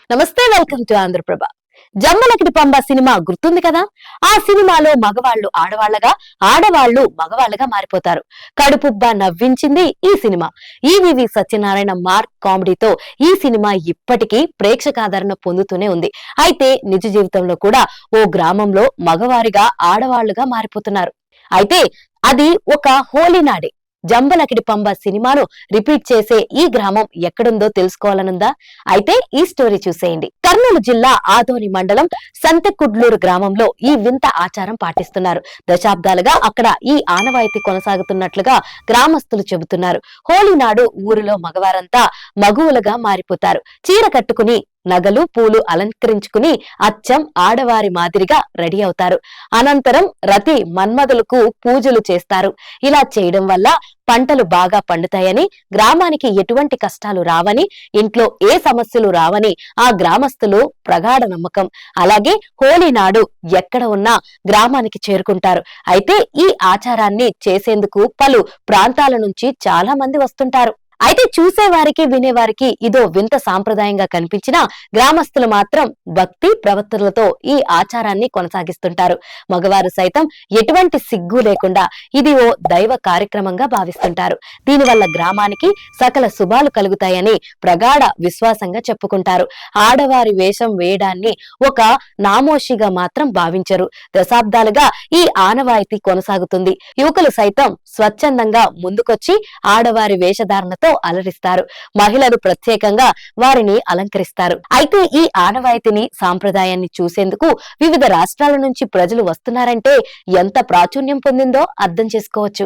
నమస్తే, welcome to Andhraprabha. Jambalakidi Pamba cinema గుర్తుంది కదా. ఆ సినిమాలో మగవాళ్లు ఆడవాళ్లగా, ఆడవాళ్లు మగవాళ్లుగా మారిపోతారు. కడుపుబ్బా నవ్వించింది ఈ సినిమా. ఈవీవి సత్యనారాయణ మార్క్ కామెడీతో ఈ సినిమా ఇప్పటికీ ప్రేక్షకాదరణ పొందుతూనే ఉంది. అయితే నిజ జీవితంలో కూడా ఓ గ్రామంలో మగవారిగా ఆడవాళ్లుగా మారిపోతున్నారు. అయితే అది ఒక హోలీ నాడే. జంబలకిడి పంబ సినిమాను రిపీట్ చేసే ఈ గ్రామం ఎక్కడుందో తెలుసుకోవాలనుందా? అయితే ఈ స్టోరీ చూసేయండి. కర్నూలు జిల్లా ఆదోని మండలం సంతెకుడ్లూరు గ్రామంలో ఈ వింత ఆచారం పాటిస్తున్నారు. దశాబ్దాలుగా అక్కడ ఈ ఆనవాయితీ కొనసాగుతున్నట్లుగా గ్రామస్తులు చెబుతున్నారు. హోలీ నాడు ఊరిలో మగవారంతా మగువులుగా మారిపోతారు. చీర కట్టుకుని, నగలు, పూలు అలంకరించుకుని అచ్చం ఆడవారి మాదిరిగా రెడీ అవుతారు. అనంతరం రతి మన్మధులకు పూజలు చేస్తారు. ఇలా చేయడం వల్ల పంటలు బాగా పండుతాయని, గ్రామానికి ఎటువంటి కష్టాలు రావని, ఇంట్లో ఏ సమస్యలు రావని ఆ గ్రామస్తులు ప్రగాఢ నమ్మకం. అలాగే హోలీ నాడు ఎక్కడ ఉన్నా గ్రామానికి చేరుకుంటారు. అయితే ఈ ఆచారాన్ని చేసేందుకు పలు ప్రాంతాల నుంచి చాలా మంది వస్తుంటారు. అయితే చూసేవారికి, వినేవారికి ఇదో వింత సాంప్రదాయంగా కనిపించినా గ్రామస్తులు మాత్రం భక్తి ప్రవర్తనలతో ఈ ఆచారాన్ని కొనసాగిస్తుంటారు. మగవారు సైతం ఎటువంటి సిగ్గు లేకుండా ఇది ఓ దైవ కార్యక్రమంగా భావిస్తుంటారు. దీనివల్ల గ్రామానికి సకల శుభాలు కలుగుతాయని ప్రగాఢ విశ్వాసంగా చెప్పుకుంటారు. ఆడవారి వేషం వేయడాన్ని ఒక నామోషిగా మాత్రం భావించరు. దశాబ్దాలుగా ఈ ఆనవాయితీ కొనసాగుతుంది. యువకులు సైతం స్వచ్ఛందంగా ముందుకొచ్చి ఆడవారి వేషధారణతో అలరిస్తారు. మహిళలు ప్రత్యేకంగా వారిని అలంకరిస్తారు. అయితే ఈ ఆనవాయితీని, సాంప్రదాయాన్ని చూసేందుకు వివిధ రాష్ట్రాల నుంచి ప్రజలు వస్తున్నారంటే ఎంత ప్రాచుర్యం పొందిందో అర్థం చేసుకోవచ్చు.